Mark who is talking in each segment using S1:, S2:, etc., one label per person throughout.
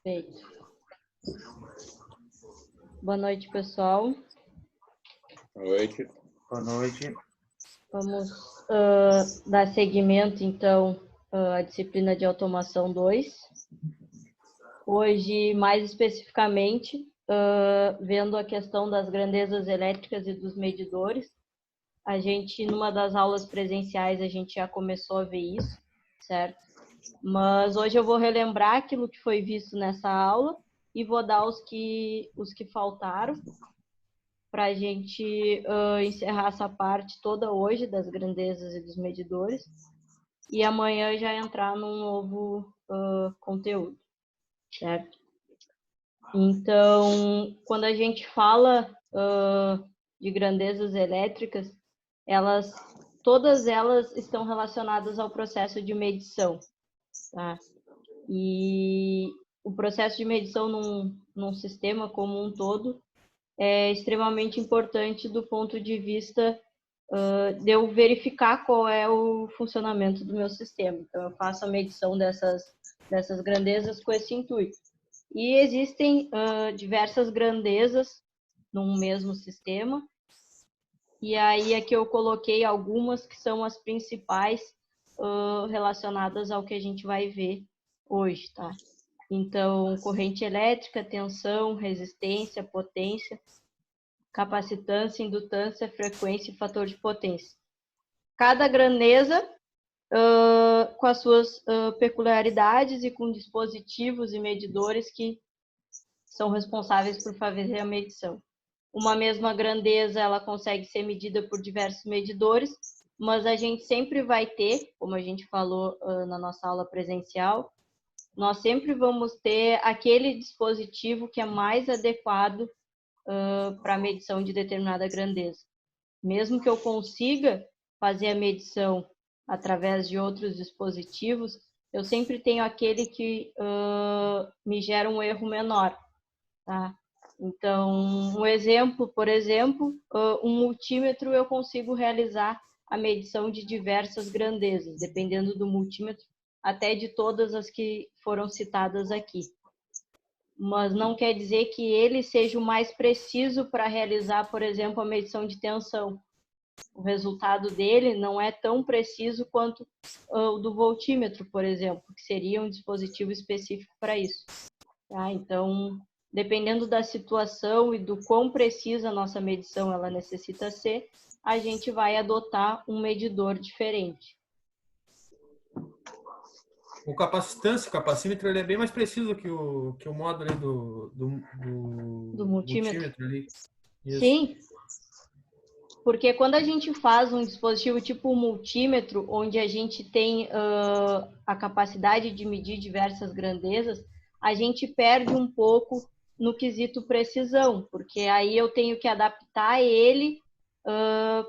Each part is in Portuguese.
S1: Feito. Boa noite, pessoal.
S2: Boa noite.
S3: Boa noite.
S1: Vamos dar seguimento, então, à disciplina de automação 2. Hoje, mais especificamente, vendo a questão das grandezas elétricas e dos medidores. A gente, numa das aulas presenciais, a gente já começou a ver isso, certo? Mas hoje eu vou relembrar aquilo que foi visto nessa aula e vou dar os que faltaram para a gente encerrar essa parte toda hoje das grandezas e dos medidores e amanhã já entrar num novo conteúdo, certo? Então, quando a gente fala de grandezas elétricas, todas elas estão relacionadas ao processo de medição, tá? E o processo de medição num sistema como um todo é extremamente importante do ponto de vista de eu verificar qual é o funcionamento do meu sistema. Então, eu faço a medição dessas grandezas com esse intuito. E existem diversas grandezas num mesmo sistema. E aí aqui eu coloquei algumas que são as principais relacionadas ao que a gente vai ver hoje, tá? Então, corrente elétrica, tensão, resistência, potência, capacitância, indutância, frequência e fator de potência. Cada grandeza com as suas peculiaridades e com dispositivos e medidores que são responsáveis por fazer a medição. Uma mesma grandeza, ela consegue ser medida por diversos medidores, mas a gente sempre vai ter, como a gente falou na nossa aula presencial, nós sempre vamos ter aquele dispositivo que é mais adequado para a medição de determinada grandeza. Mesmo que eu consiga fazer a medição através de outros dispositivos, eu sempre tenho aquele que me gera um erro menor, tá? Então, um exemplo, por exemplo, um multímetro eu consigo realizar a medição de diversas grandezas, dependendo do multímetro, até de todas as que foram citadas aqui. Mas não quer dizer que ele seja o mais preciso para realizar, por exemplo, a medição de tensão. O resultado dele não é tão preciso quanto o do voltímetro, por exemplo, que seria um dispositivo específico para isso. Tá? Então, dependendo da situação e do quão precisa a nossa medição ela necessita ser, a gente vai adotar um medidor diferente.
S3: O capacímetro ele é bem mais preciso que o módulo ali do multímetro ali. Isso.
S1: Sim, porque quando a gente faz um dispositivo tipo um multímetro, onde a gente tem a capacidade de medir diversas grandezas, a gente perde um pouco no quesito precisão, porque aí eu tenho que adaptar ele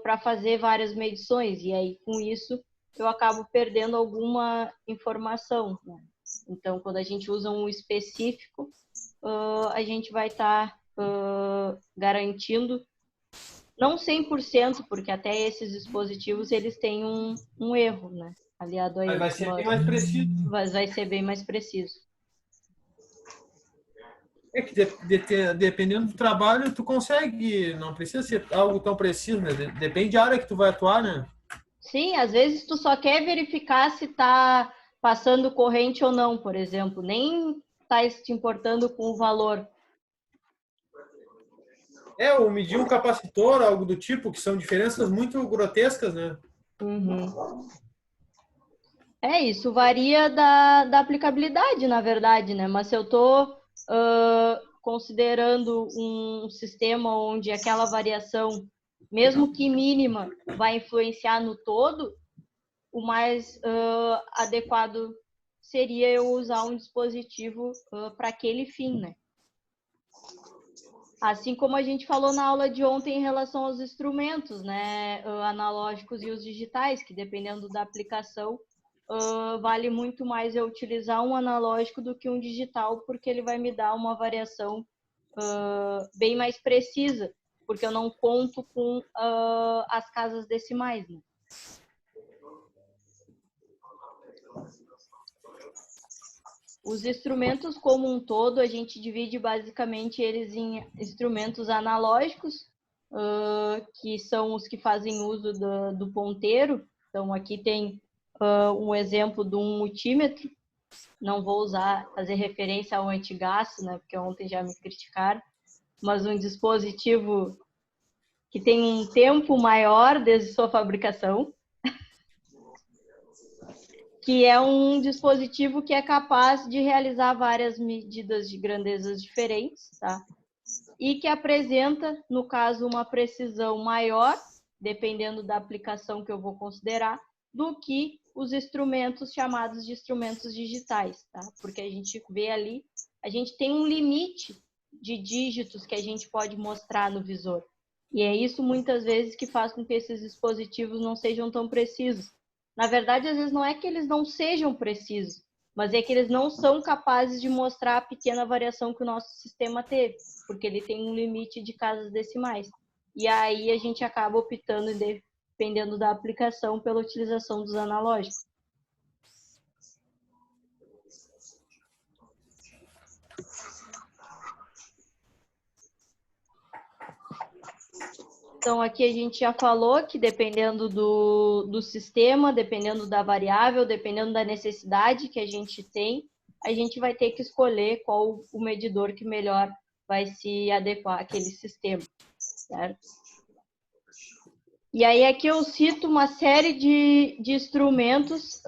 S1: para fazer várias medições, e aí com isso eu acabo perdendo alguma informação, né? Então, quando a gente usa um específico, a gente vai estar garantindo, não 100%, porque até esses dispositivos eles têm um erro, né? Aliado a eles.
S3: Vai ser bem mais preciso.
S1: Mas vai ser bem mais preciso.
S3: É que dependendo do trabalho, tu consegue, não precisa ser algo tão preciso, né? Depende da área que tu vai atuar, né?
S1: Sim, às vezes tu só quer verificar se está passando corrente ou não, por exemplo. Nem está te importando com o valor.
S3: Ou medir um capacitor, algo do tipo, que são diferenças muito grotescas, né?
S1: Uhum. Isso varia da aplicabilidade, na verdade, né? Mas se eu estou considerando um sistema onde aquela variação, mesmo que mínima, vai influenciar no todo, o mais adequado seria eu usar um dispositivo para aquele fim, né? Assim como a gente falou na aula de ontem em relação aos instrumentos, né, analógicos e os digitais, que dependendo da aplicação, vale muito mais eu utilizar um analógico do que um digital, porque ele vai me dar uma variação bem mais precisa, porque eu não conto com as casas decimais, né? Os instrumentos como um todo, a gente divide basicamente eles em instrumentos analógicos, que são os que fazem uso do ponteiro. Então, aqui tem um exemplo de um multímetro. Não vou fazer referência ao antigaço, né, porque ontem já me criticaram, mas um dispositivo que tem um tempo maior desde sua fabricação, que é um dispositivo que é capaz de realizar várias medidas de grandezas diferentes, tá? E que apresenta, no caso, uma precisão maior, dependendo da aplicação que eu vou considerar, do que os instrumentos chamados de instrumentos digitais, tá? Porque a gente vê ali, a gente tem um limite de dígitos que a gente pode mostrar no visor. E é isso, muitas vezes, que faz com que esses dispositivos não sejam tão precisos. Na verdade, às vezes não é que eles não sejam precisos, mas é que eles não são capazes de mostrar a pequena variação que o nosso sistema teve, porque ele tem um limite de casas decimais. E aí a gente acaba optando, dependendo da aplicação, pela utilização dos analógicos. Então, aqui a gente já falou que dependendo do sistema, dependendo da variável, dependendo da necessidade que a gente tem, a gente vai ter que escolher qual o medidor que melhor vai se adequar àquele sistema, certo? E aí aqui eu cito uma série de instrumentos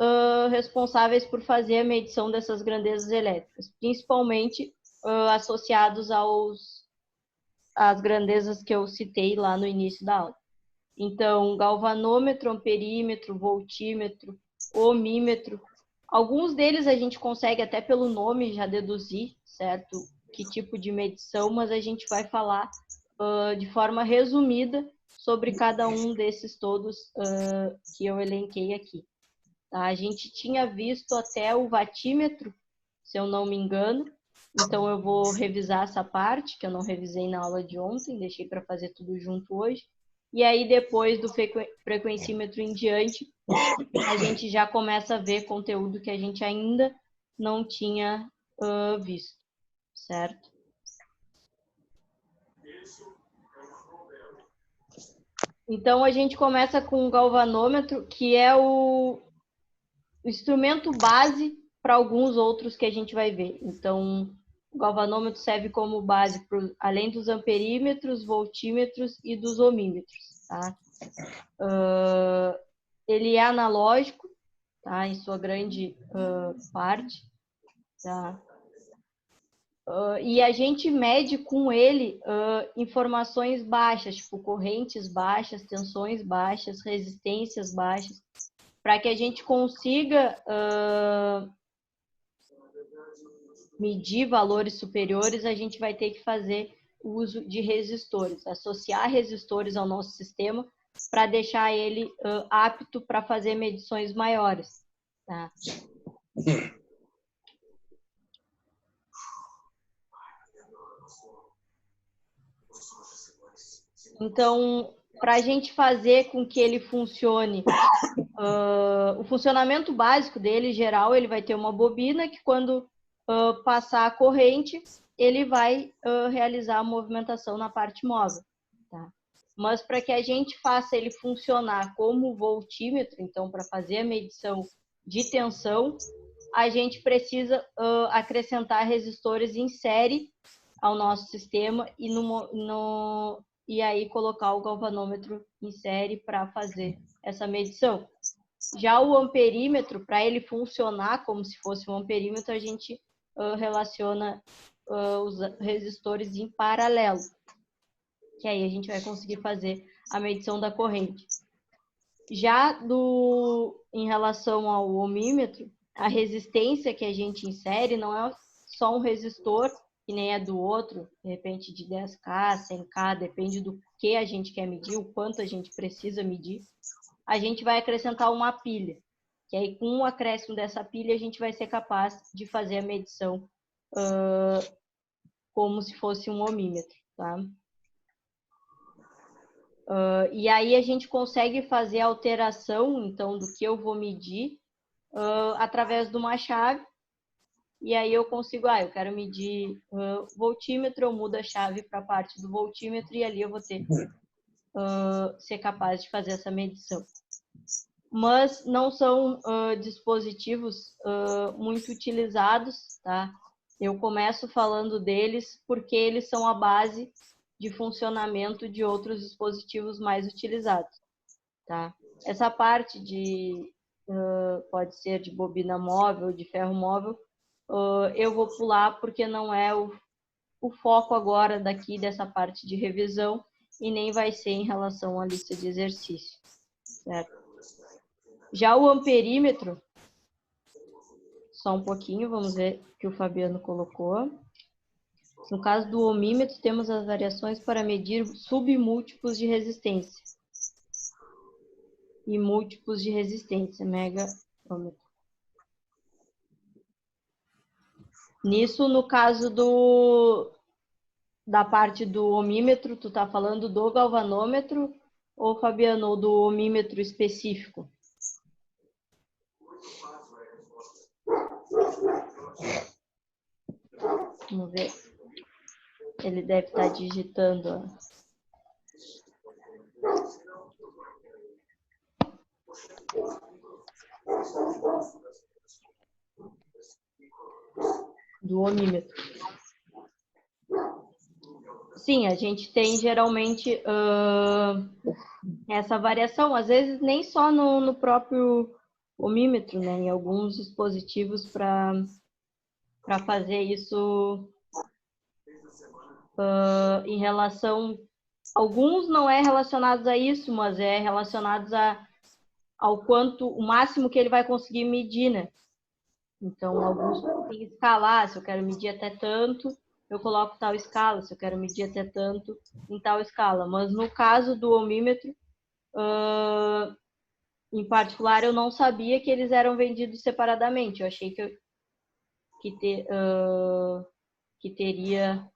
S1: responsáveis por fazer a medição dessas grandezas elétricas, principalmente associados às grandezas que eu citei lá no início da aula. Então, galvanômetro, amperímetro, voltímetro, ohmímetro. Alguns deles a gente consegue até pelo nome já deduzir, certo? Que tipo de medição, mas a gente vai falar de forma resumida sobre cada um desses todos que eu elenquei aqui. Tá? A gente tinha visto até o vatímetro, se eu não me engano, então eu vou revisar essa parte, que eu não revisei na aula de ontem, deixei para fazer tudo junto hoje. E aí, depois do frequencímetro em diante, a gente já começa a ver conteúdo que a gente ainda não tinha visto, certo? Então, a gente começa com o galvanômetro, que é o instrumento base para alguns outros que a gente vai ver. Então, o galvanômetro serve como base, além dos amperímetros, voltímetros e dos ohmímetros, tá? Ele é analógico, tá? Em sua grande parte, tá? E a gente mede com ele informações baixas, tipo correntes baixas, tensões baixas, resistências baixas, para que a gente consiga medir valores superiores, a gente vai ter que fazer o uso de resistores, associar resistores ao nosso sistema para deixar ele apto para fazer medições maiores. Tá? Então, para a gente fazer com que ele funcione, o funcionamento básico dele, geral, ele vai ter uma bobina que quando passar a corrente, ele vai realizar a movimentação na parte móvel. Tá? Mas para que a gente faça ele funcionar como voltímetro, então para fazer a medição de tensão, a gente precisa acrescentar resistores em série ao nosso sistema e aí colocar o galvanômetro em série para fazer essa medição. Já o amperímetro, para ele funcionar como se fosse um amperímetro, a gente relaciona os resistores em paralelo, que aí a gente vai conseguir fazer a medição da corrente. Já em relação ao ohmímetro, a resistência que a gente insere não é só um resistor, que nem é do outro, de repente de 10K, 100K, depende do que a gente quer medir, o quanto a gente precisa medir. A gente vai acrescentar uma pilha, que aí com o acréscimo dessa pilha a gente vai ser capaz de fazer a medição como se fosse um ohmímetro, tá? E aí a gente consegue fazer a alteração, então, do que eu vou medir através de uma chave, e aí eu consigo, eu quero medir voltímetro, eu mudo a chave para a parte do voltímetro e ali eu vou ter ser capaz de fazer essa medição. Mas não são dispositivos muito utilizados, tá? Eu começo falando deles porque eles são a base de funcionamento de outros dispositivos mais utilizados, tá? Essa parte de, pode ser de bobina móvel, de ferro móvel, eu vou pular porque não é o foco agora daqui dessa parte de revisão e nem vai ser em relação à lista de exercício, certo? Já o amperímetro, só um pouquinho, vamos ver o que o Fabiano colocou. No caso do ohmímetro, temos as variações para medir submúltiplos de resistência e múltiplos de resistência, megaômetro. Nisso, no caso da parte do ohmímetro, tu tá falando do galvanômetro ou, Fabiano, do ohmímetro específico? Vamos ver. Ele deve estar digitando. Do ohmímetro. Sim, a gente tem geralmente essa variação, às vezes nem só no próprio ohmímetro, né? Em alguns dispositivos para fazer isso em relação... Alguns não é relacionados a isso, mas é relacionados ao quanto, o máximo que ele vai conseguir medir, né? Então, alguns tem que escalar, se eu quero medir até tanto, eu coloco tal escala, se eu quero medir até tanto, em tal escala. Mas no caso do ohmímetro, em particular, eu não sabia que eles eram vendidos separadamente. Eu achei que teria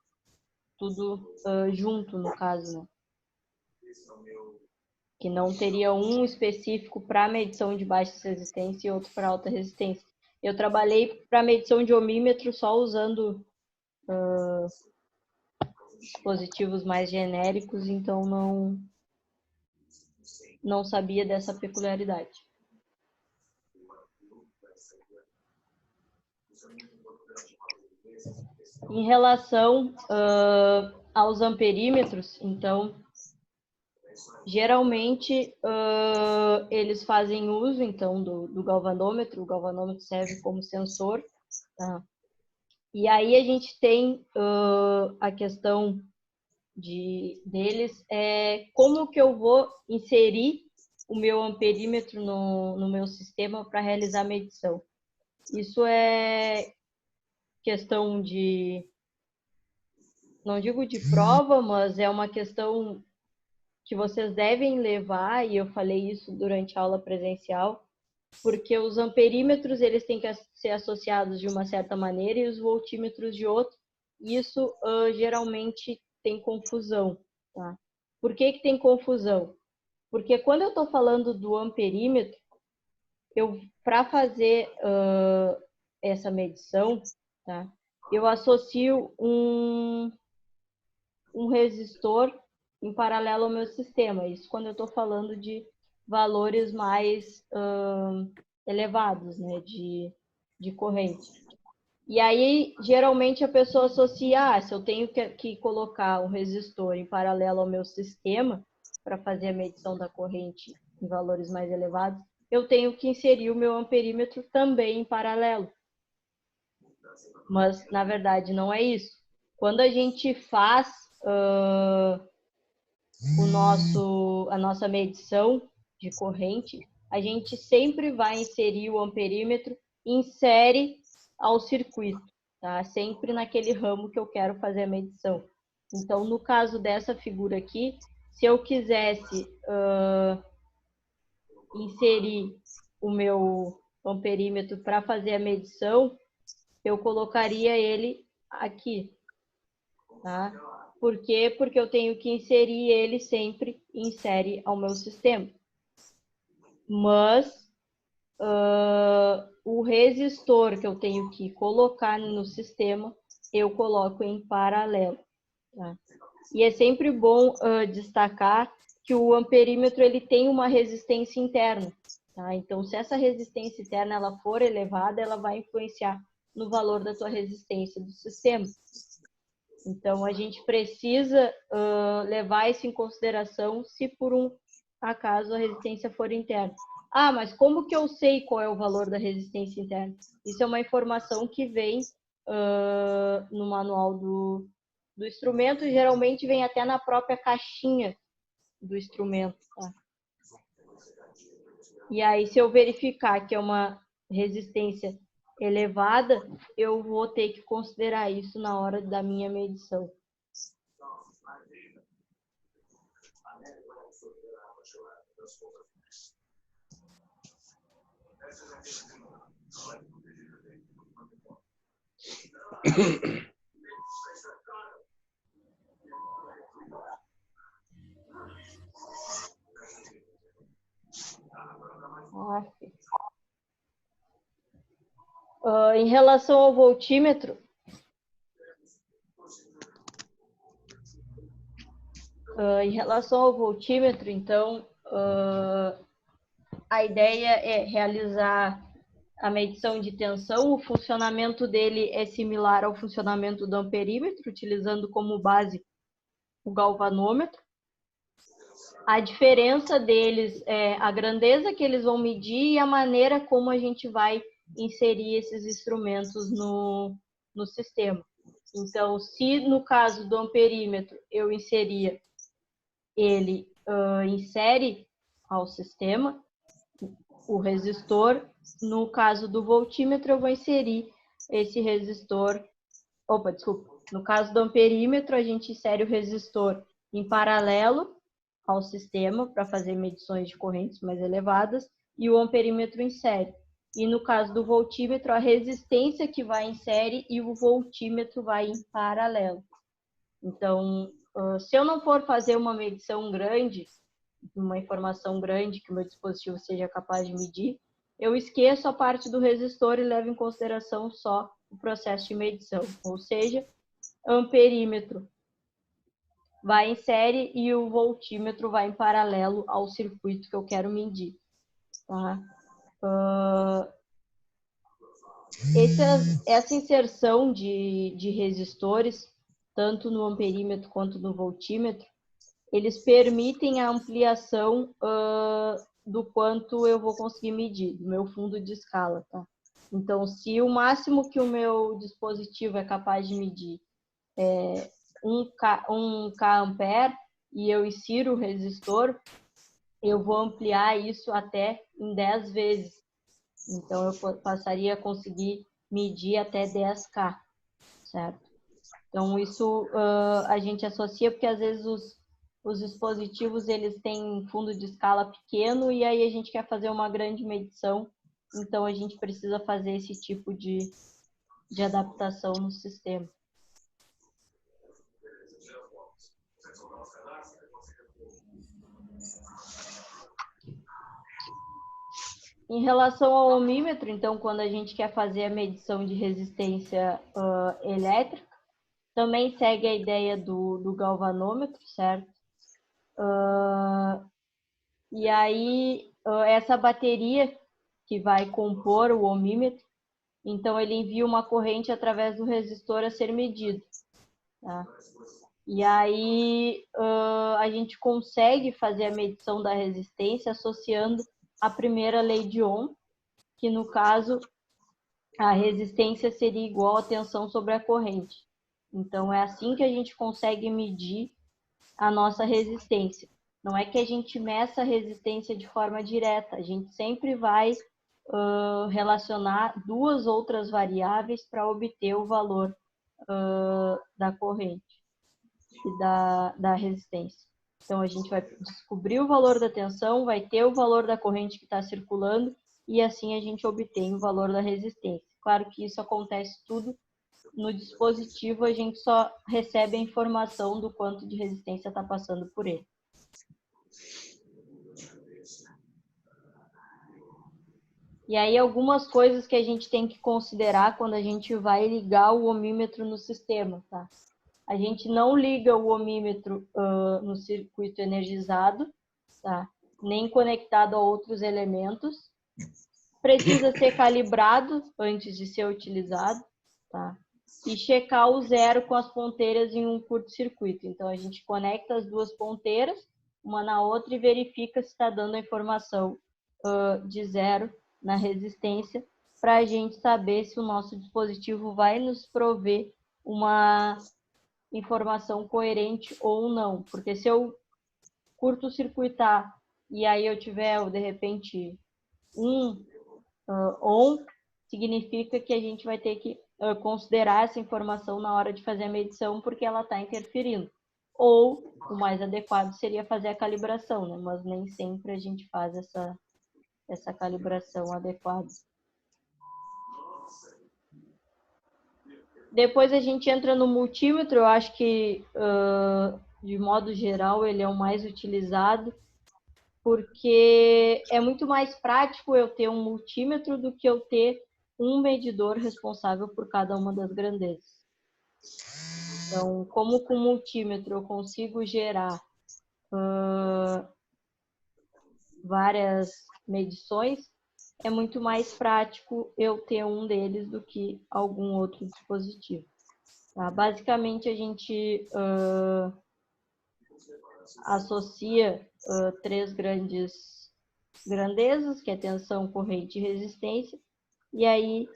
S1: tudo junto, no caso, né? Que não teria um específico para medição de baixa resistência e outro para alta resistência. Eu trabalhei para medição de ohmímetro só usando dispositivos mais genéricos, então não sabia dessa peculiaridade. Em relação aos amperímetros, então, geralmente eles fazem uso então do galvanômetro. O galvanômetro serve como sensor, tá? E aí a gente tem a questão deles como que eu vou inserir o meu amperímetro no meu sistema para realizar a medição. Isso é questão não digo de prova, mas é uma questão que vocês devem levar, e eu falei isso durante a aula presencial, porque os amperímetros eles têm que ser associados de uma certa maneira e os voltímetros de outra. Isso geralmente tem confusão, tá? Por que tem confusão? Porque quando eu estou falando do amperímetro, para fazer essa medição, tá? Eu associo um resistor em paralelo ao meu sistema. Isso quando eu estou falando de valores mais elevados, né, de corrente. E aí, geralmente, a pessoa associa, se eu tenho que colocar um resistor em paralelo ao meu sistema para fazer a medição da corrente em valores mais elevados, eu tenho que inserir o meu amperímetro também em paralelo. Mas, na verdade, não é isso. Quando a gente faz a nossa medição de corrente, a gente sempre vai inserir o amperímetro em série ao circuito, tá? Sempre naquele ramo que eu quero fazer a medição. Então, no caso dessa figura aqui, se eu quisesse inserir o meu amperímetro para fazer a medição, eu colocaria ele aqui, tá? Por quê? Porque eu tenho que inserir ele sempre em série ao meu sistema. Mas o o resistor que eu tenho que colocar no sistema, eu coloco em paralelo. Tá? E é sempre bom destacar que o amperímetro ele tem uma resistência interna. Tá? Então, se essa resistência interna ela for elevada, ela vai influenciar no valor da tua resistência do sistema. Então, a gente precisa levar isso em consideração se por um acaso a resistência for interna. Ah, mas como que eu sei qual é o valor da resistência interna? Isso é uma informação que vem no manual do instrumento, e geralmente vem até na própria caixinha do instrumento. Tá? E aí, se eu verificar que é uma resistência elevada, eu vou ter que considerar isso na hora da minha medição. Em relação ao voltímetro, então, a ideia é realizar a medição de tensão. O funcionamento dele é similar ao funcionamento do amperímetro, utilizando como base o galvanômetro. A diferença deles é a grandeza que eles vão medir e a maneira como a gente vai inserir esses instrumentos no sistema. Então, se no caso do amperímetro eu inseria ele em série ao sistema, o resistor, no caso do voltímetro eu vou inserir esse resistor, no caso do amperímetro a gente insere o resistor em paralelo ao sistema para fazer medições de correntes mais elevadas e o amperímetro em série. E no caso do voltímetro, a resistência que vai em série e o voltímetro vai em paralelo. Então, se eu não for fazer uma medição grande, uma informação grande que o meu dispositivo seja capaz de medir, eu esqueço a parte do resistor e levo em consideração só o processo de medição. Ou seja, amperímetro vai em série e o voltímetro vai em paralelo ao circuito que eu quero medir. Tá? Essa inserção de resistores, tanto no amperímetro quanto no voltímetro, eles permitem a ampliação do quanto eu vou conseguir medir, do meu fundo de escala. Tá? Então, se o máximo que o meu dispositivo é capaz de medir é 1K ampere e eu insiro o resistor, eu vou ampliar isso até em 10 vezes. Então, eu passaria a conseguir medir até 10K, certo? Então, isso a gente associa porque, às vezes, os dispositivos eles têm fundo de escala pequeno e aí a gente quer fazer uma grande medição. Então, a gente precisa fazer esse tipo de adaptação no sistema. Em relação ao ohmímetro, então, quando a gente quer fazer a medição de resistência elétrica, também segue a ideia do galvanômetro, certo? E aí, essa bateria que vai compor o ohmímetro, então ele envia uma corrente através do resistor a ser medido. Tá? E aí, a gente consegue fazer a medição da resistência associando a primeira lei de Ohm, que no caso a resistência seria igual à tensão sobre a corrente. Então é assim que a gente consegue medir a nossa resistência. Não é que a gente meça a resistência de forma direta, a gente sempre vai relacionar duas outras variáveis para obter o valor da corrente e da resistência. Então, a gente vai descobrir o valor da tensão, vai ter o valor da corrente que está circulando e assim a gente obtém o valor da resistência. Claro que isso acontece tudo no dispositivo, a gente só recebe a informação do quanto de resistência está passando por ele. E aí algumas coisas que a gente tem que considerar quando a gente vai ligar o ohmímetro no sistema, tá? A gente não liga o ohmímetro no circuito energizado, tá? Nem conectado a outros elementos. Precisa ser calibrado antes de ser utilizado, tá? E checar o zero com as ponteiras em um curto-circuito. Então, a gente conecta as duas ponteiras, uma na outra, e verifica se está dando a informação de zero na resistência, para a gente saber se o nosso dispositivo vai nos prover uma informação coerente ou não. Porque se eu curto-circuitar e aí eu tiver, de repente, on, significa que a gente vai ter que considerar essa informação na hora de fazer a medição, porque ela está interferindo. Ou o mais adequado seria fazer a calibração, né? Mas nem sempre a gente faz essa calibração adequada. Depois a gente entra no multímetro. Eu acho que, de modo geral, ele é o mais utilizado, porque é muito mais prático eu ter um multímetro do que eu ter um medidor responsável por cada uma das grandezas. Então, como com o multímetro eu consigo gerar várias medições, é muito mais prático eu ter um deles do que algum outro dispositivo. Tá? Basicamente, a gente associa três grandes grandezas, que é tensão, corrente e resistência, e aí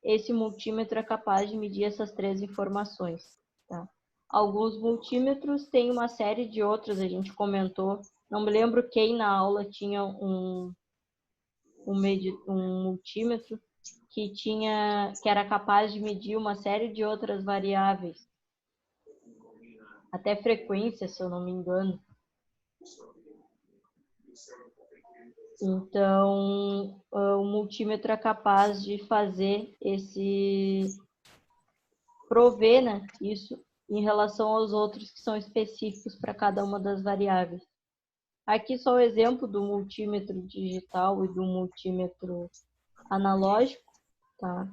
S1: esse multímetro é capaz de medir essas três informações. Tá? Alguns multímetros têm uma série de outras, a gente comentou, não me lembro quem na aula tinha um multímetro que era capaz de medir uma série de outras variáveis, até frequência, se eu não me engano. Então, o multímetro é capaz de fazer prover, né, isso em relação aos outros que são específicos para cada uma das variáveis. Aqui só o exemplo do multímetro digital e do multímetro analógico, tá?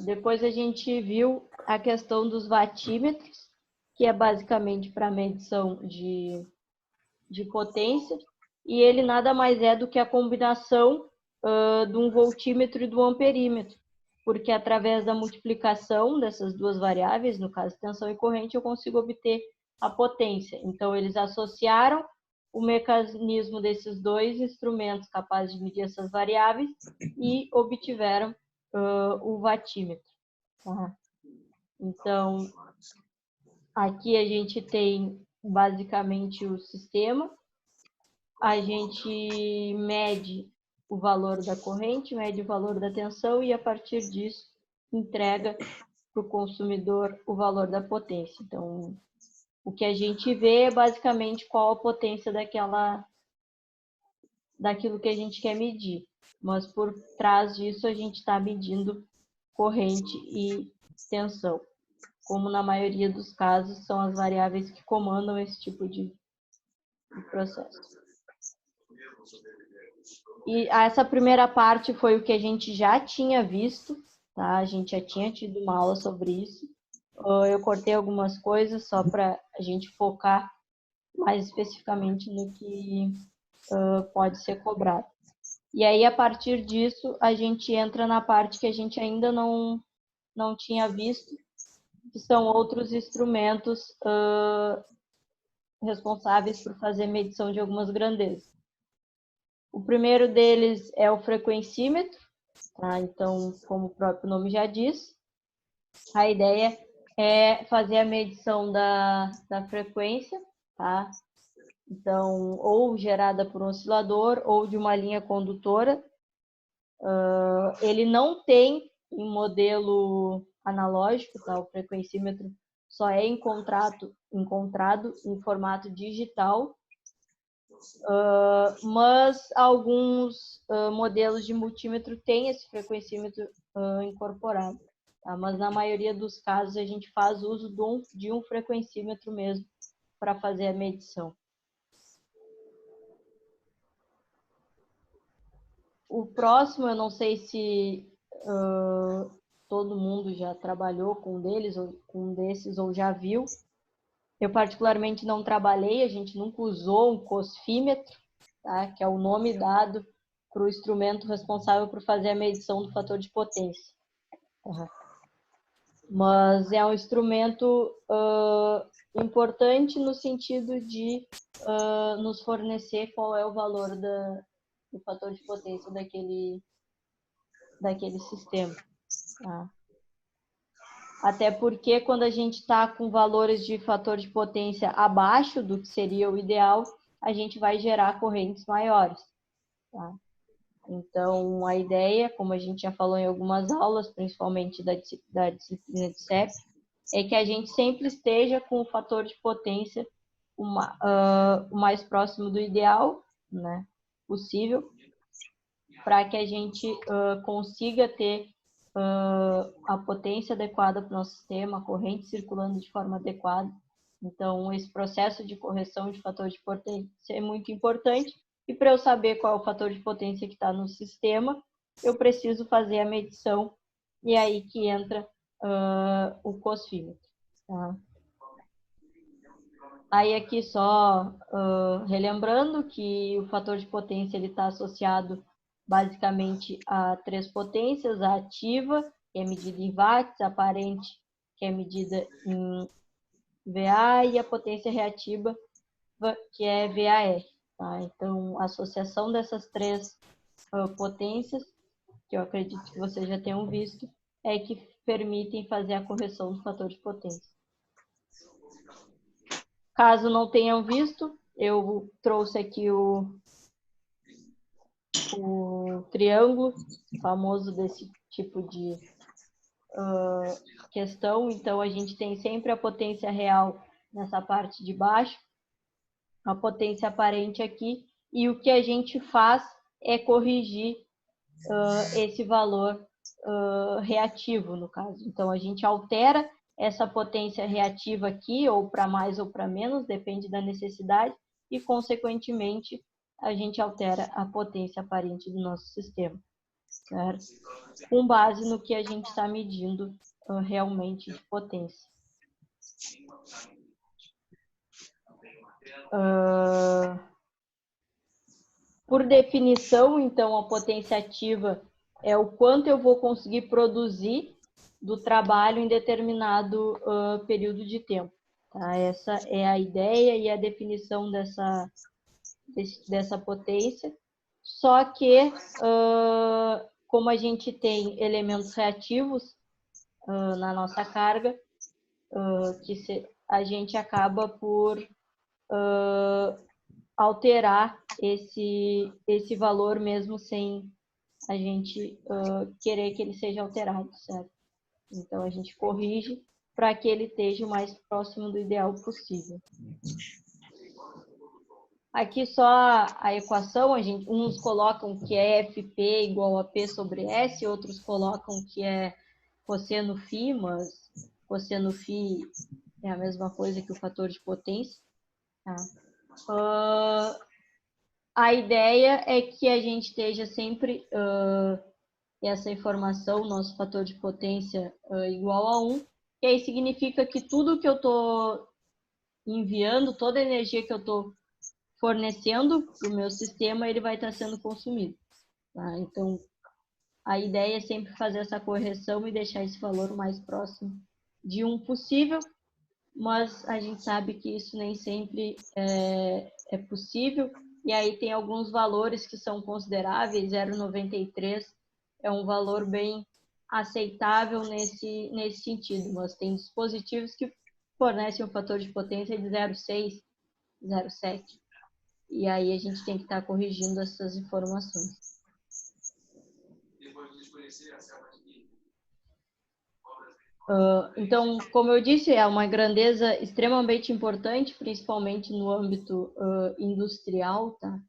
S1: Depois a gente viu a questão dos watímetros, que é basicamente para medição de potência, e ele nada mais é do que a combinação de um voltímetro e do amperímetro, porque através da multiplicação dessas duas variáveis, no caso tensão e corrente, eu consigo obter a potência. Então, eles associaram o mecanismo desses dois instrumentos capazes de medir essas variáveis e obtiveram o watímetro. Tá? Então, aqui a gente tem basicamente o sistema. A gente mede o valor da corrente, mede o valor da tensão e, a partir disso, entrega para o consumidor o valor da potência. Então, o que a gente vê é basicamente qual a potência daquilo que a gente quer medir. Mas, por trás disso, a gente está medindo corrente e tensão. Como na maioria dos casos, são as variáveis que comandam esse tipo de processo. E essa primeira parte foi o que a gente já tinha visto, tá? A gente já tinha tido uma aula sobre isso. Eu cortei algumas coisas só para a gente focar mais especificamente no que pode ser cobrado. E aí, a partir disso, a gente entra na parte que a gente ainda não tinha visto, que são outros instrumentos responsáveis por fazer medição de algumas grandezas. O primeiro deles é o frequencímetro, tá? Então, como o próprio nome já diz, a ideia é fazer a medição da frequência, tá? Então, ou gerada por um oscilador ou de uma linha condutora. Ele não tem em modelo analógico, tá? O frequencímetro só é encontrado em formato digital, mas alguns modelos de multímetro têm esse frequencímetro incorporado, tá? Mas na maioria dos casos a gente faz uso de um frequencímetro mesmo para fazer a medição. o próximo, eu não sei se todo mundo já trabalhou com um desses ou já viu. Eu particularmente não trabalhei, a gente nunca usou um cosfímetro, tá? Que é o nome dado para o instrumento responsável por fazer a medição do fator de potência. Uhum. Mas é um instrumento importante no sentido de nos fornecer qual é o valor do fator de potência daquele sistema. Tá? Até porque quando a gente está com valores de fator de potência abaixo do que seria o ideal, a gente vai gerar correntes maiores. Tá? Então, a ideia, como a gente já falou em algumas aulas, principalmente da disciplina de CEP, é que a gente sempre esteja com o fator de potência o mais próximo do ideal, né, possível, para que a gente consiga ter a potência adequada para o nosso sistema, a corrente circulando de forma adequada. Então, esse processo de correção de fator de potência é muito importante. E para eu saber qual é o fator de potência que está no sistema, eu preciso fazer a medição. E é aí que entra o cosfímetro. Tá? Aí aqui só relembrando que o fator de potência está associado basicamente a 3 potências: a ativa, que é medida em watts, a aparente, que é medida em VA, e a potência reativa, que é VAR. Tá? Então, a associação dessas 3 potências, que eu acredito que vocês já tenham visto, é que permitem fazer a correção do fator de potência. Caso não tenham visto, eu trouxe aqui o triângulo famoso desse tipo de questão. Então, a gente tem sempre a potência real nessa parte de baixo, a potência aparente aqui, e o que a gente faz é corrigir esse valor reativo, no caso. Então, a gente altera essa potência reativa aqui, ou para mais ou para menos, depende da necessidade, e, consequentemente, a gente altera a potência aparente do nosso sistema, certo? Com base no que a gente está medindo realmente de potência. Por definição, então, a potência ativa é o quanto eu vou conseguir produzir do trabalho em determinado período de tempo. Tá? Essa é a ideia e a definição dessa potência. Só que, como a gente tem elementos reativos na nossa carga, a gente acaba por alterar esse valor mesmo sem a gente querer que ele seja alterado, certo? Então, a gente corrige para que ele esteja o mais próximo do ideal possível. Aqui só a equação, uns colocam que é FP igual a P sobre S, outros colocam que é cosseno φ, mas cosseno φ é a mesma coisa que o fator de potência. Tá? A ideia é que a gente esteja sempre essa informação, nosso fator de potência igual a 1, que aí significa que tudo que eu estou enviando, toda a energia que eu estou fornecendo para o meu sistema, ele vai estar sendo consumido. Tá? Então, a ideia é sempre fazer essa correção e deixar esse valor o mais próximo de 1 possível, mas a gente sabe que isso nem sempre é possível, e aí tem alguns valores que são consideráveis. 0,93 é um valor bem aceitável nesse sentido, mas tem dispositivos que fornecem um fator de potência de 0,6, 0,7, e aí a gente tem que estar corrigindo essas informações. Então, como eu disse, é uma grandeza extremamente importante, principalmente no âmbito industrial, tá?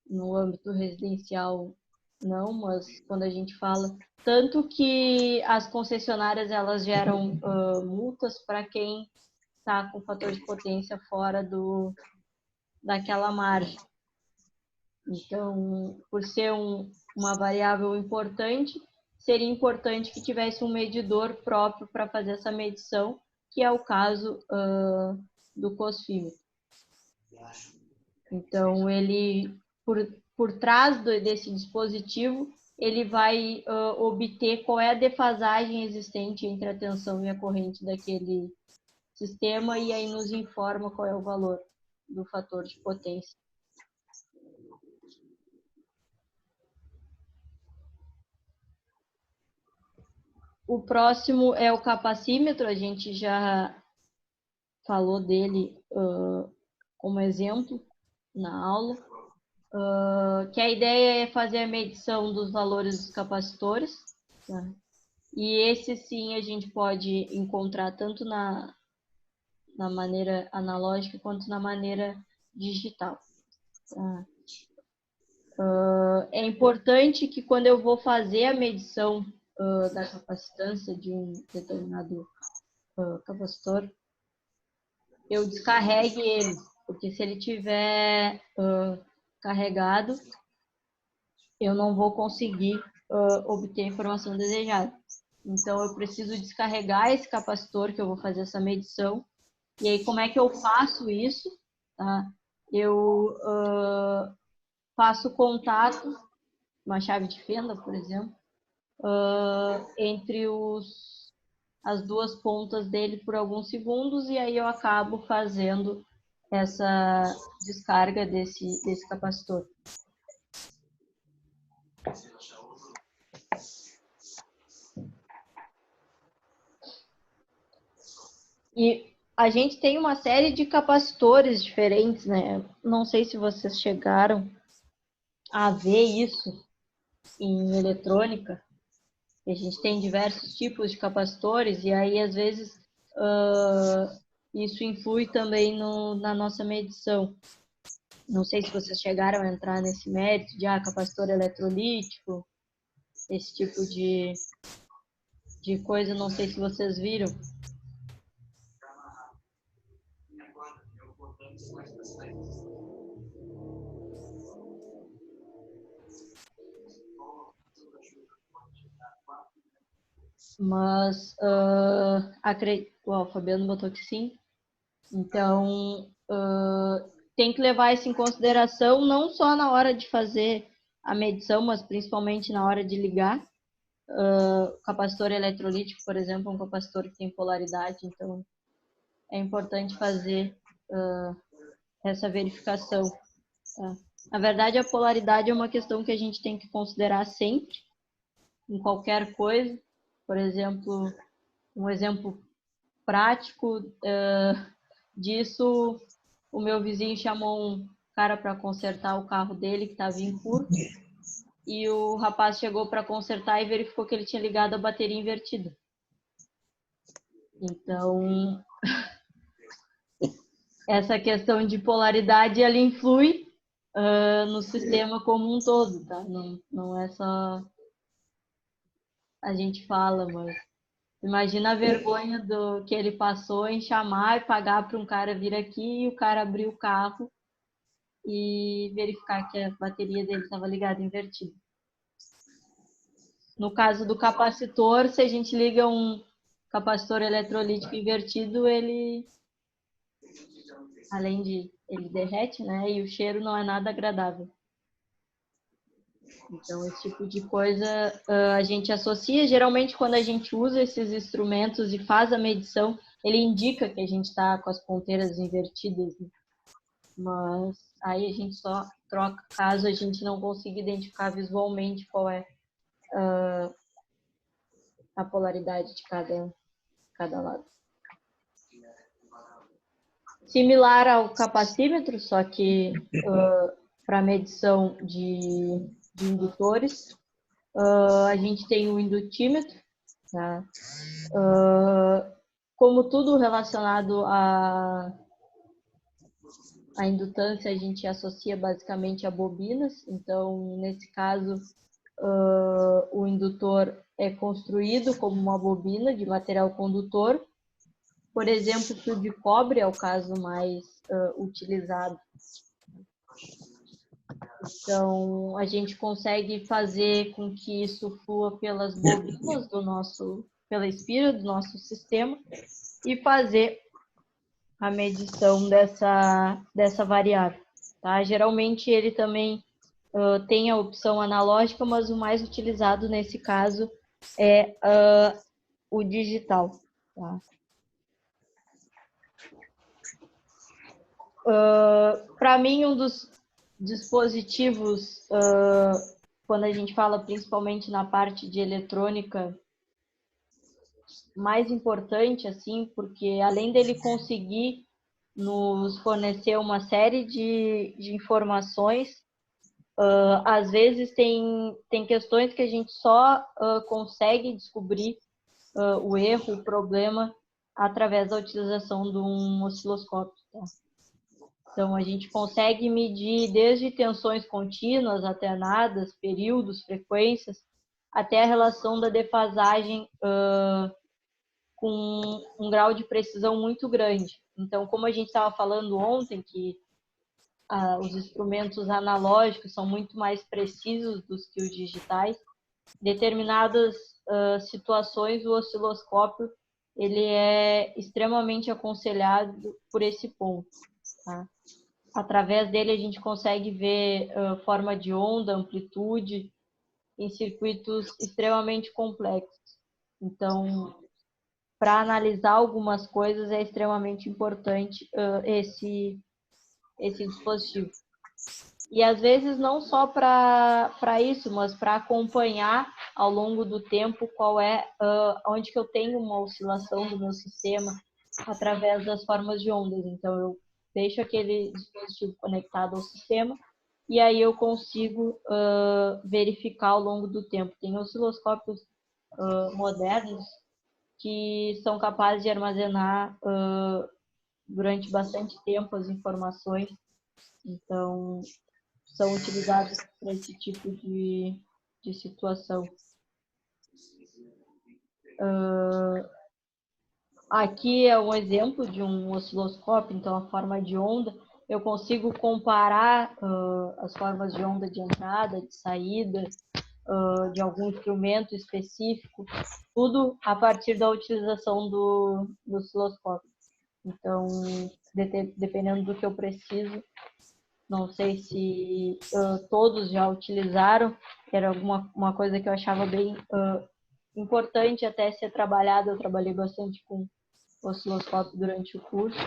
S1: No âmbito residencial, não, mas quando a gente fala... Tanto que as concessionárias, elas geram multas para quem está com fator de potência fora daquela margem. Então, por ser uma variável importante, seria importante que tivesse um medidor próprio para fazer essa medição, que é o caso do cosfímetro. Então, ele, por trás desse dispositivo, ele vai obter qual é a defasagem existente entre a tensão e a corrente daquele sistema e aí nos informa qual é o valor do fator de potência. O próximo é o capacímetro, a gente já falou dele como exemplo na aula, que a ideia é fazer a medição dos valores dos capacitores, tá? E esse sim a gente pode encontrar tanto na maneira analógica quanto na maneira digital. Tá? É importante que quando eu vou fazer a medição da capacitância de um determinado capacitor, eu descarregue ele, porque se ele tiver carregado, eu não vou conseguir obter a informação desejada. Então, eu preciso descarregar esse capacitor que eu vou fazer essa medição. E aí, como é que eu faço isso? Tá? Eu faço contato, uma chave de fenda, por exemplo, entre as duas pontas dele por alguns segundos e aí eu acabo fazendo essa descarga desse capacitor. E a gente tem uma série de capacitores diferentes, né? Não sei se vocês chegaram a ver isso em eletrônica. A gente tem diversos tipos de capacitores e aí, às vezes, isso influi também na nossa medição. Não sei se vocês chegaram a entrar nesse mérito de capacitor eletrolítico, esse tipo de coisa, não sei se vocês viram. Mas o Fabiano botou que sim. Então, tem que levar isso em consideração não só na hora de fazer a medição, mas principalmente na hora de ligar. O capacitor eletrolítico, por exemplo, é um capacitor que tem polaridade, então é importante fazer essa verificação. Tá? Na verdade, a polaridade é uma questão que a gente tem que considerar sempre, em qualquer coisa. Por exemplo, um exemplo prático disso, o meu vizinho chamou um cara para consertar o carro dele que estava em curto e o rapaz chegou para consertar e verificou que ele tinha ligado a bateria invertida. Então, essa questão de polaridade, ela influi no sistema como um todo, tá? Não é só a gente fala, mas imagina a vergonha do que ele passou em chamar e pagar para um cara vir aqui e o cara abrir o carro e verificar que a bateria dele estava ligada invertida. No caso do capacitor, se a gente liga um capacitor eletrolítico invertido, ele, além de ele derrete, né? E o cheiro não é nada agradável. Então, esse tipo de coisa a gente associa. Geralmente, quando a gente usa esses instrumentos e faz a medição, ele indica que a gente está com as ponteiras invertidas, né? Mas aí a gente só troca caso a gente não consiga identificar visualmente qual é a polaridade de cada lado. Similar ao capacímetro, só que para medição de indutores, a gente tem o indutímetro, tá? Como tudo relacionado à indutância, a gente associa basicamente a bobinas. Então, nesse caso, o indutor é construído como uma bobina de material condutor. Por exemplo, fio de cobre é o caso mais utilizado. Então, a gente consegue fazer com que isso flua pelas bobinas pela espira do nosso sistema e fazer a medição dessa variável. Tá? Geralmente, ele também tem a opção analógica, mas o mais utilizado nesse caso é o digital. Tá? Para mim, um dos dispositivos, quando a gente fala principalmente na parte de eletrônica, mais importante, assim, porque além dele conseguir nos fornecer uma série de informações, às vezes tem questões que a gente só consegue descobrir o erro, o problema, através da utilização de um osciloscópio. Tá? Então, a gente consegue medir desde tensões contínuas, alternadas, períodos, frequências, até a relação da defasagem com um grau de precisão muito grande. Então, como a gente estava falando ontem, que os instrumentos analógicos são muito mais precisos do que os digitais, determinadas situações, o osciloscópio ele é extremamente aconselhado por esse ponto. Tá? Através dele a gente consegue ver forma de onda, amplitude, em circuitos extremamente complexos. Então, para analisar algumas coisas é extremamente importante esse dispositivo. E às vezes não só para isso, mas para acompanhar ao longo do tempo qual é onde que eu tenho uma oscilação do meu sistema através das formas de ondas. Então eu deixo aquele dispositivo conectado ao sistema e aí eu consigo verificar ao longo do tempo. Tem osciloscópios modernos que são capazes de armazenar durante bastante tempo as informações. Então, são utilizados para esse tipo de situação. Aqui é um exemplo de um osciloscópio, então a forma de onda, eu consigo comparar as formas de onda de entrada, de saída, de algum instrumento específico, tudo a partir da utilização do osciloscópio. Então, dependendo do que eu preciso, não sei se todos já utilizaram, era uma coisa que eu achava bem importante até ser trabalhada. Eu trabalhei bastante com osciloscópio durante o curso,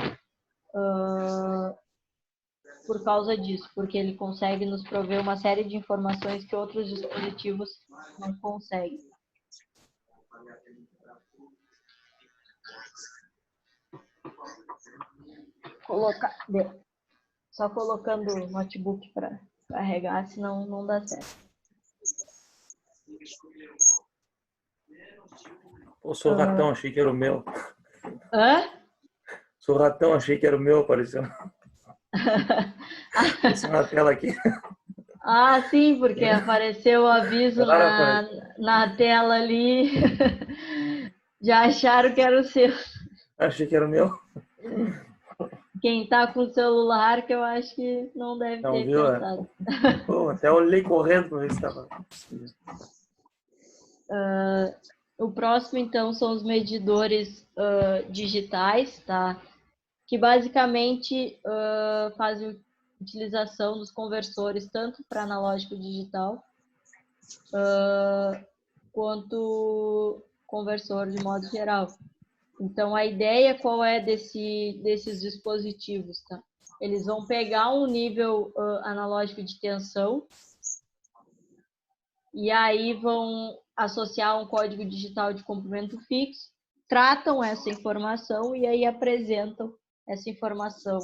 S1: por causa disso, porque ele consegue nos prover uma série de informações que outros dispositivos não conseguem. Só colocando o notebook para carregar, senão não dá certo.
S4: Pô, sou ratão, achei que era o meu.
S1: Hã?
S4: Sou ratão, achei que era o meu, apareceu. Apareceu na tela aqui.
S1: Ah, sim, porque apareceu o aviso
S4: Claro,
S1: na tela ali. Já acharam que era o seu.
S4: achei que era o meu.
S1: Quem tá com o celular, que eu acho que não deve
S4: Não
S1: ter
S4: viu?
S1: pensado.
S4: Pô, até olhei correndo para ver se estava.
S1: O próximo, então, são os medidores digitais, tá? Que basicamente fazem utilização dos conversores tanto para analógico digital quanto conversor de modo geral. Então, a ideia qual é desses dispositivos, tá? Eles vão pegar um nível analógico de tensão e aí vão associar um código digital de comprimento fixo, tratam essa informação e aí apresentam essa informação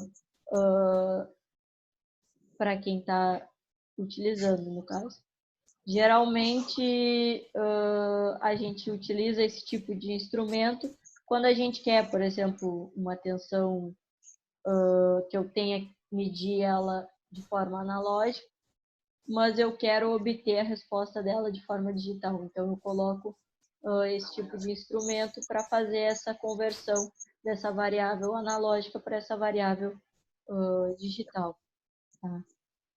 S1: para quem está utilizando, no caso. Geralmente, a gente utiliza esse tipo de instrumento quando a gente quer, por exemplo, uma tensão que eu tenha que medir ela de forma analógica, mas eu quero obter a resposta dela de forma digital. Então, eu coloco esse tipo de instrumento para fazer essa conversão dessa variável analógica para essa variável digital. Tá?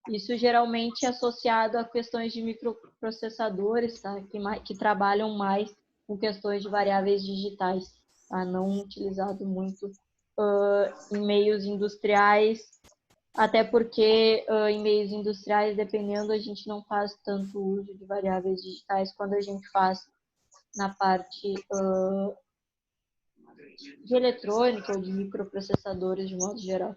S1: Isso geralmente é associado a questões de microprocessadores, tá? Que trabalham mais com questões de variáveis digitais, tá? Não utilizado muito em meios industriais, até porque em meios industriais, dependendo, a gente não faz tanto uso de variáveis digitais quando a gente faz na parte de eletrônica ou de microprocessadores de modo geral.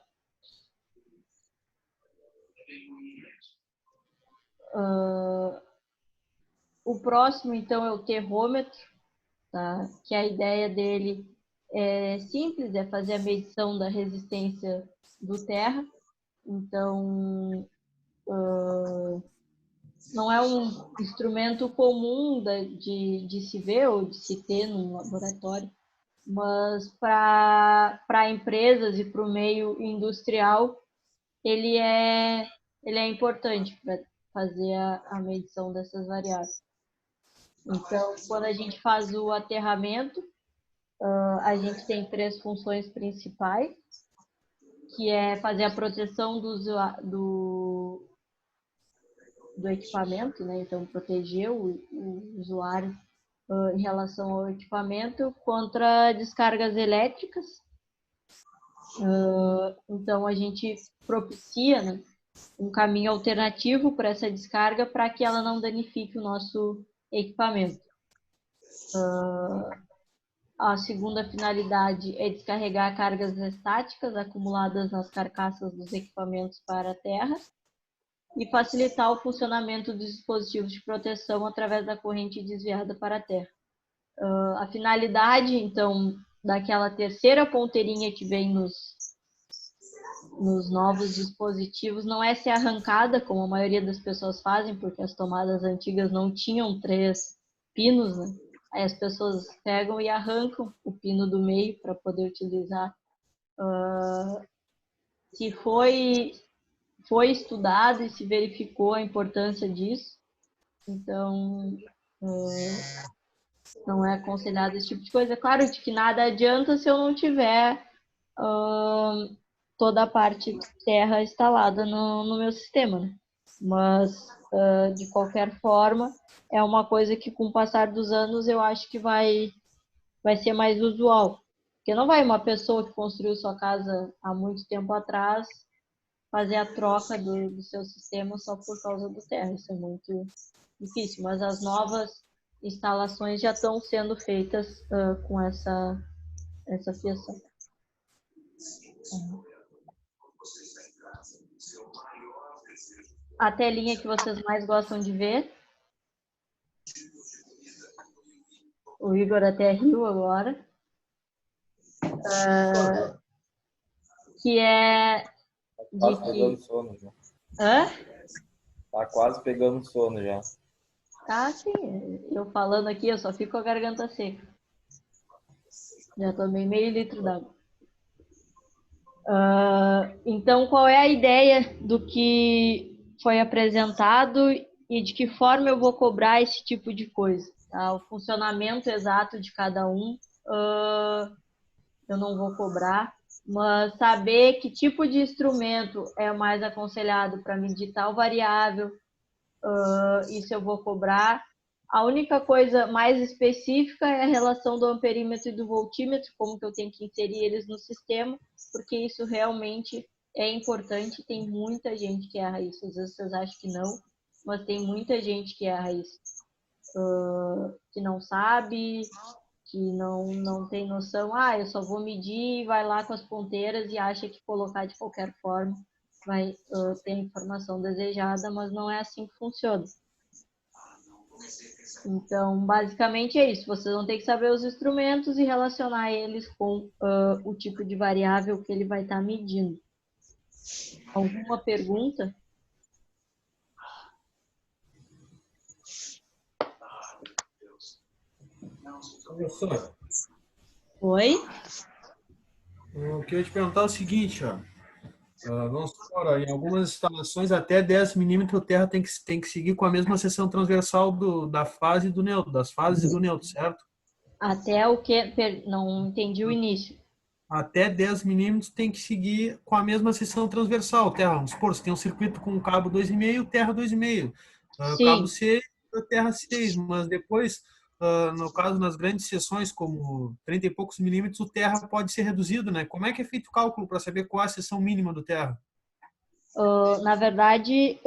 S1: O próximo, então, é o termômetro, tá? Que a ideia dele é simples, é fazer a medição da resistência do terra. Então, não é um instrumento comum de se ver ou de se ter num laboratório, mas para empresas e para o meio industrial, ele é importante para fazer a medição dessas variáveis. Então, quando a gente faz o aterramento, a gente tem 3 funções principais, que é fazer a proteção do equipamento, né? Então, proteger o usuário em relação ao equipamento contra descargas elétricas. Então, a gente propicia, né, um caminho alternativo para essa descarga para que ela não danifique o nosso equipamento. A segunda finalidade é descarregar cargas estáticas acumuladas nas carcaças dos equipamentos para a terra e facilitar o funcionamento dos dispositivos de proteção através da corrente desviada para a terra. A finalidade, então, daquela terceira ponteirinha que vem nos novos dispositivos não é ser arrancada, como a maioria das pessoas fazem, porque as tomadas antigas não tinham 3 pinos, né? Aí as pessoas pegam e arrancam o pino do meio para poder utilizar. Se foi estudado e se verificou a importância disso, então não é aconselhado esse tipo de coisa. É claro de que nada adianta se eu não tiver toda a parte de terra instalada no meu sistema, né? Mas, de qualquer forma, é uma coisa que, com o passar dos anos, eu acho que vai ser mais usual. Porque não vai uma pessoa que construiu sua casa há muito tempo atrás fazer a troca do seu sistema só por causa do terra. Isso é muito difícil. Mas as novas instalações já estão sendo feitas com essa fiação. A telinha que vocês mais gostam de ver. O Igor até riu agora. Que é
S5: quase pegando sono já.
S1: Hã?
S5: Tá quase pegando sono já.
S1: Ah, sim. Eu falando aqui, eu só fico com a garganta seca. Já tomei meio litro d'água. Então, qual é a ideia do que foi apresentado e de que forma eu vou cobrar esse tipo de coisa? Tá? O funcionamento exato de cada um eu não vou cobrar, mas saber que tipo de instrumento é mais aconselhado para medir tal variável, isso eu vou cobrar. A única coisa mais específica é a relação do amperímetro e do voltímetro, como que eu tenho que inserir eles no sistema, porque isso realmente é importante. Tem muita gente que erra isso. Às vezes vocês acham que não, mas tem muita gente que erra isso. Que não sabe, que não tem noção. Eu só vou medir e vai lá com as ponteiras e acha que colocar de qualquer forma vai ter a informação desejada, mas não é assim que funciona. Então, basicamente é isso. Vocês vão ter que saber os instrumentos e relacionar eles com o tipo de variável que ele vai estar medindo. Alguma pergunta?
S3: Professor,
S1: Oi?
S3: eu queria te perguntar o seguinte, ó. Vamos supor, ó, em algumas instalações até 10 milímetros a terra tem que seguir com a mesma seção transversal da fase do neutro, das fases do neutro, certo?
S1: Até o que? Não entendi o início.
S3: até 10 milímetros tem que seguir com a mesma seção transversal. Terra, vamos supor, se tem um circuito com cabo 2,5, terra 2,5. Cabo
S1: Sim.
S3: 6, terra 6. Mas depois, no caso, nas grandes seções, como 30 e poucos milímetros, o terra pode ser reduzido, né? Como é que é feito o cálculo para saber qual é a seção mínima do terra?
S1: Na verdade,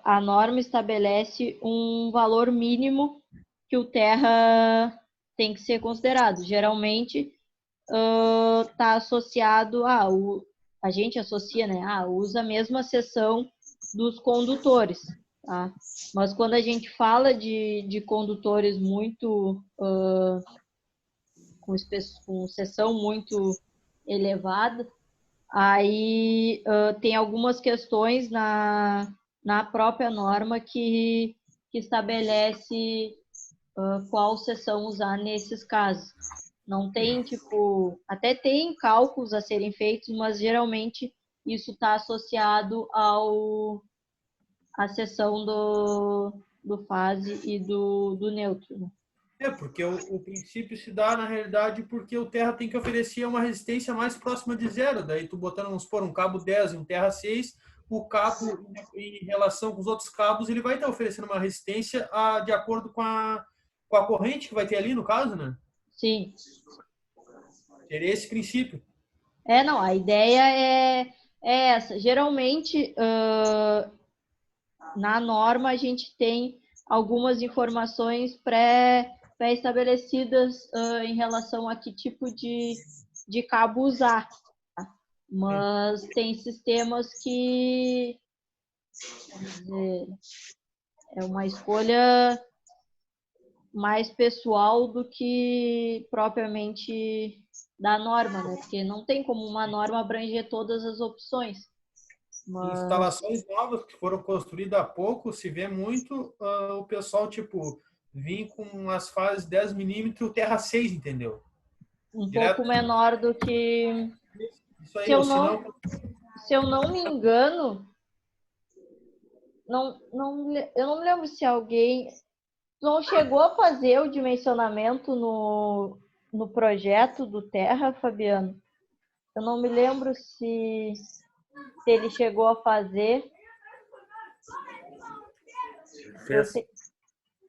S1: a norma estabelece um valor mínimo que o terra tem que ser considerado. Geralmente, está associado a gente associa, né? Usa a mesma seção dos condutores, tá? Mas quando a gente fala de condutores muito com seção muito elevada, aí tem algumas questões na própria norma que estabelece qual seção usar nesses casos. Não tem, tipo, até tem cálculos a serem feitos, mas geralmente isso está associado à seção do fase e do neutro. Né?
S3: Porque o princípio se dá, na realidade, porque o terra tem que oferecer uma resistência mais próxima de zero. Daí tu botando, vamos supor, um cabo 10 e um terra 6, o cabo, em relação com os outros cabos, ele vai estar oferecendo uma resistência de acordo com a corrente que vai ter ali, no caso, né?
S1: Sim.
S3: Seria esse princípio.
S1: Não, a ideia é essa. Geralmente, na norma, a gente tem algumas informações pré-estabelecidas em relação a que tipo de cabo usar. Tá? Mas tem sistemas que é uma escolha mais pessoal do que propriamente da norma, né? Porque não tem como uma norma abranger todas as opções. Mas...
S3: Instalações novas que foram construídas há pouco, se vê muito o pessoal, tipo, vir com as fases 10 milímetros terra 6, entendeu?
S1: Um
S3: Direto.
S1: pouco menor do que...
S3: Isso aí,
S1: se eu não me engano, eu não me lembro se alguém não chegou a fazer o dimensionamento no projeto do Terra, Fabiano. Eu não me lembro se ele chegou a fazer.
S4: Fez.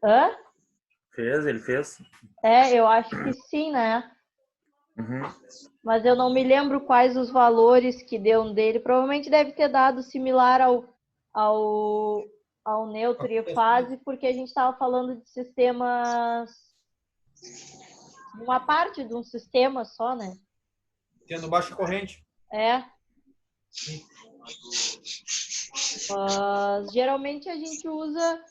S1: Hã?
S4: Ele fez.
S1: Eu acho que sim, né?
S4: Uhum.
S1: Mas eu não me lembro quais os valores que deu dele. Provavelmente deve ter dado similar ao neutro e fase, porque a gente estava falando de sistemas... Uma parte de um sistema só, né?
S3: Tendo baixa corrente.
S1: Mas, geralmente a gente usa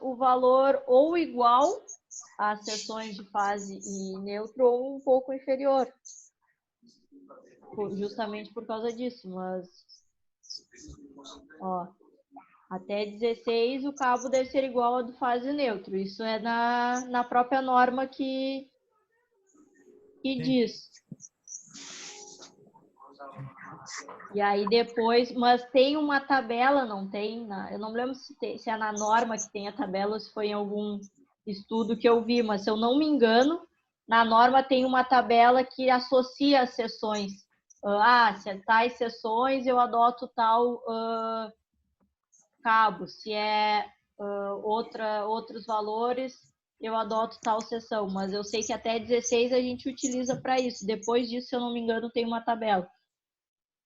S1: o valor ou igual às seções de fase e neutro ou um pouco inferior. Justamente por causa disso, mas até 16 o cabo deve ser igual ao do fase neutro. Isso é na própria norma que diz. E aí depois, mas tem uma tabela, não tem? Eu não lembro se é na norma que tem a tabela ou se foi em algum estudo que eu vi, mas se eu não me engano, na norma tem uma tabela que associa as seções. Se tais seções eu adoto tal cabo, se é outros valores eu adoto tal seção, mas eu sei que até 16 a gente utiliza para isso. Depois disso, se eu não me engano, tem uma tabela.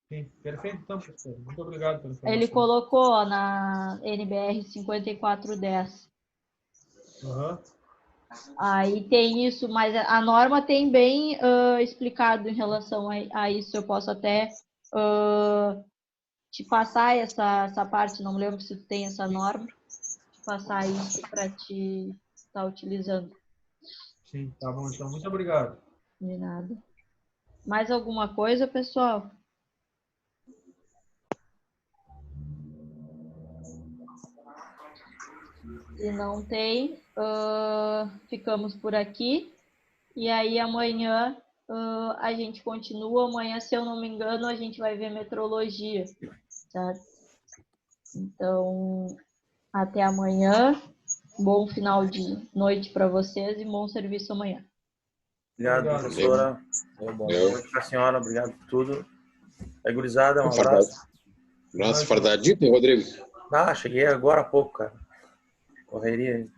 S3: Sim, perfeito então, professor. Muito obrigado pela informação.
S1: Ele colocou na NBR 5410.
S3: Uhum.
S1: Aí tem isso, mas a norma tem bem explicado em relação a isso. Eu posso até te passar essa parte, não lembro se tu tem essa norma, te passar isso para te estar utilizando.
S3: Sim, tá bom então. Muito obrigado.
S1: De nada. Mais alguma coisa, pessoal? Se não tem, ficamos por aqui. E aí amanhã a gente continua. Amanhã, se eu não me engano, a gente vai ver metrologia, certo? Então, até amanhã. Bom final de noite para vocês e bom serviço amanhã.
S4: Obrigado,
S3: Obrigado.
S4: professora.
S5: Deu bom.
S2: Eu.
S4: Obrigado pra senhora, obrigado por tudo. É gurizada, um
S2: Fardado.
S4: abraço.
S2: Nossa, fardadito, Rodrigo?
S4: Ah, cheguei agora há pouco, cara. Correria aí.